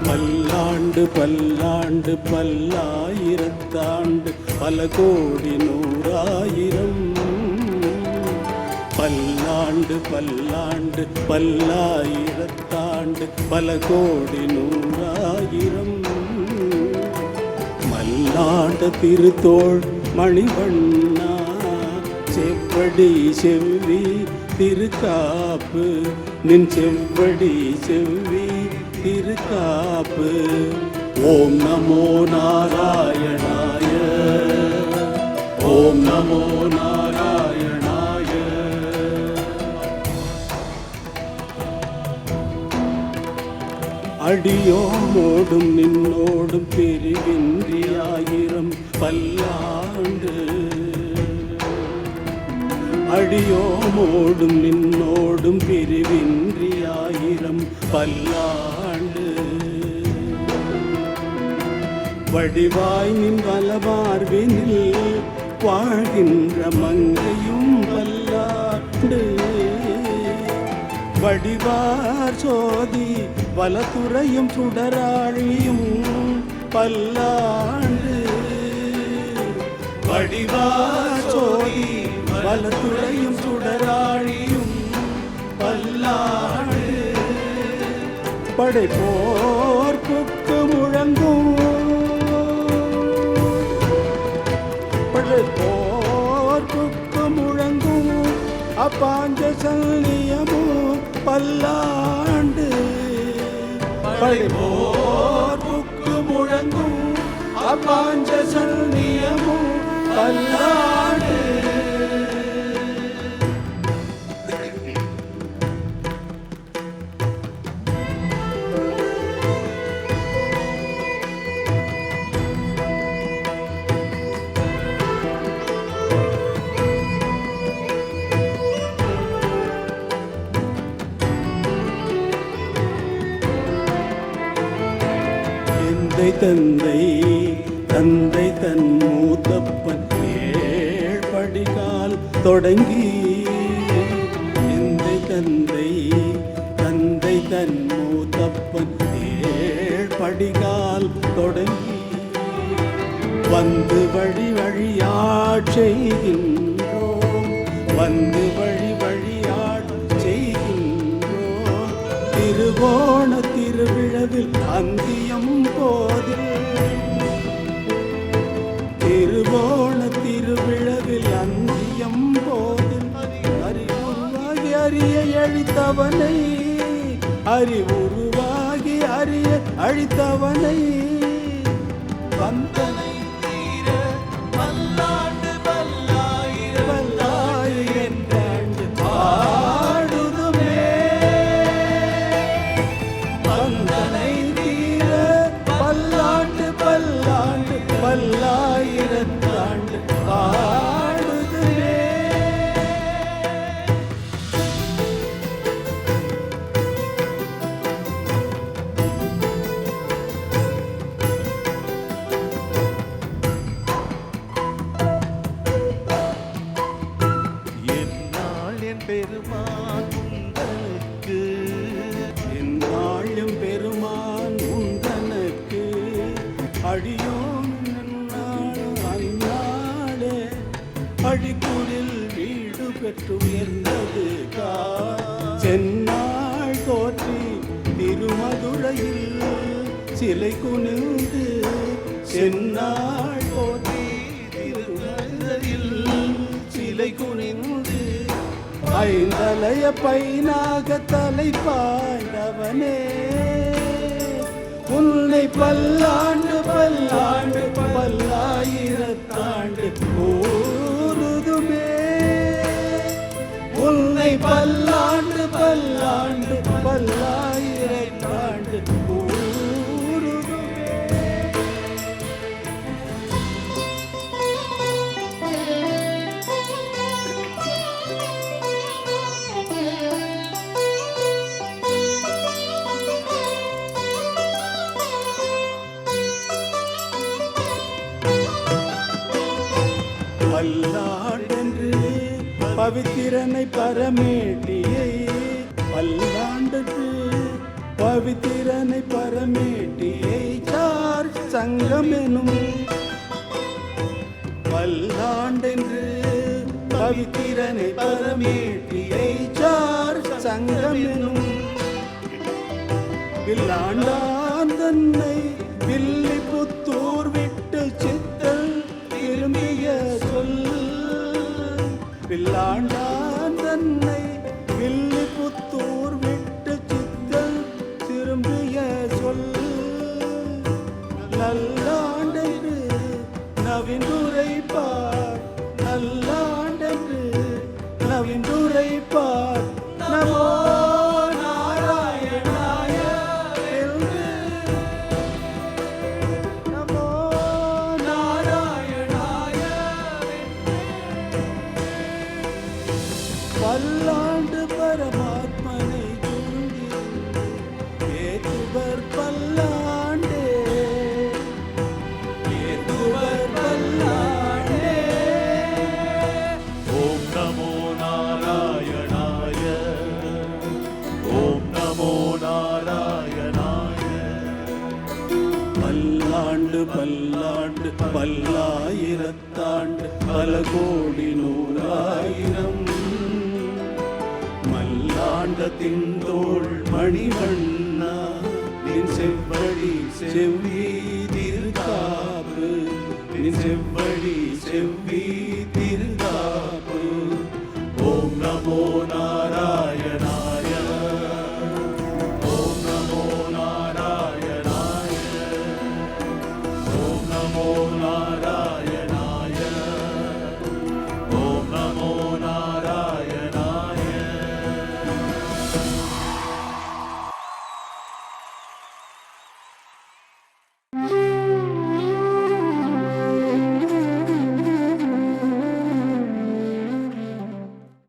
பல்லாண்டு பல்லாண்டு பல்லாயிரத்தாண்டு பல கோடி நூறாயிரம். பல்லாண்டு பல்லாண்டு பல்லாயிரத்தாண்டு பல கோடி நூறாயிரம். மல்லாண்ட திருத்தோள் மணிவண்ணா செவ்வடி செவ்வி திருக்காப்பு நின் செவ்வடி செவ்வி திருக்காப்பு. ஓம் நமோ நாராயணாய ஓம் நமோ நாராயணாய. அடியோமோடும் நின்னோடும் பிரிவின்றி ஆயிரம் பல்லாண்டு. அடியோமோடும் நின்னோடும் பிரிவின்றி ஆயிரம் பல்லாண்டு. வடிவாய் நின் வலமார்பினில் வாழ்கின்ற மங்கையும் பல்லாண்டு. வடிவார் சோதி வலதுறையும் சுடராழியும் பல்லாண்டு. வடிவார் சோதி வலதுறையும் சுடராழியும் பல்லாண்டு. படைப்போர் புக்கு முழங்கும் படைப்போர் புக்கு முழங்கும் அப்பாஞ்ச சல்லியமும் பல்லாண்டு. படைப்போர் புக்கு முழங்கும் அப்பாஞ்ச சல்லியமும் பல்லாண்டு. தந்தை தந்தை தன் மூத்தப்பன் ஏழ்படிகால் தொடங்கி. எந்தை தந்தை தந்தை தன் மூத்தப்பன் ஏழ்படிகால் தொடங்கி. வந்து வழி வழியாட் செய்கின்றோம் வந்து வழி வழியாட் செய்கின்றோம். திருவோண திருவிழவில் அந்தியம் போதில் திருவோண திருவிழவில் அந்தியம் போதில் அறிவுருவாகி அறிய அழித்தவனை அறிவுருவாகி அறிய அழித்தவனை வந்தனை தீர பல்லாண்டு பல்லாயிரம் பல்லாயிரம் என்றாண்டு பாடுதுமே. வந்தனை தீர பல்லாண்டு பல்லாண்டு பல்லாயிரத்தாண்டு பாடுதுமே. பெருமான் உந்தனுக்கு என்னாளும் பெருமான் உந்தனுக்கு அடியோம் அந்நாளே அடிக்குடில் வீடு பெற்று உயர்ந்தது சென்னாள் தோற்றி திருமதுரையில் சிலை குனிந்து சென்னாள் தோற்றி திருமதுரையில் சிலை குனிந்து ஐந்தலைய பைனாக தலை பாய்ந்தவனே உன்னை பல்லாண்டு பல்லாண்டு பல்லாயிரத்தாண்டு கூறுதுமே. உன்னை பல்லாண்டு பல்லாண்டு பல்லாயிரத்தாண்டு கூறுதுமே. பல்லாண்டென்று பவித்திரனை பரமேட்டியை பல்லாண்டுக்கு பவித்திரனை பரமேட்டியை சார் சங்கமெனும் பல்லாண்டென்று பவித்திரனை பரமேட்டியை சார் சங்கமெனும் வில்லாண்டான் தன்னை வில்லி புத்தூர் விட்டு சித்தல் திரும்பிய சொல் வில்லாண்டான் தன்னை வில்லி புத்தூர் விட்டு சித்தல் திரும்பிய சொல் நல்லாண்டென்று நவிந்துரைப்பார் நல்லாண்டென்று நவிந்துரைப்பார் நமோ நாராயணாய என்று நமோ நாராயணாய பல்லாண்டு பரமாத்மனை சூழ்ந்திருந்து ஏத்துவர் பல்லாண்டே ஏத்துவர் பல்லாண்டே. ஓம் நமோ நாராயணாய ஓம் நமோ நாராயணாய. பல்லாண்டு பல்லாண்டு பல்லாயிரத்தாண்டு பல கோடி நூறாயிரம் மல்லாண்டத்தின் தோள் மணிவண்ணா நின் செவ்வடி செவ்வி திருக்காப்பு நின் செவ்வடி செவ்வி திருக்காப்பு. ஓம் நமோ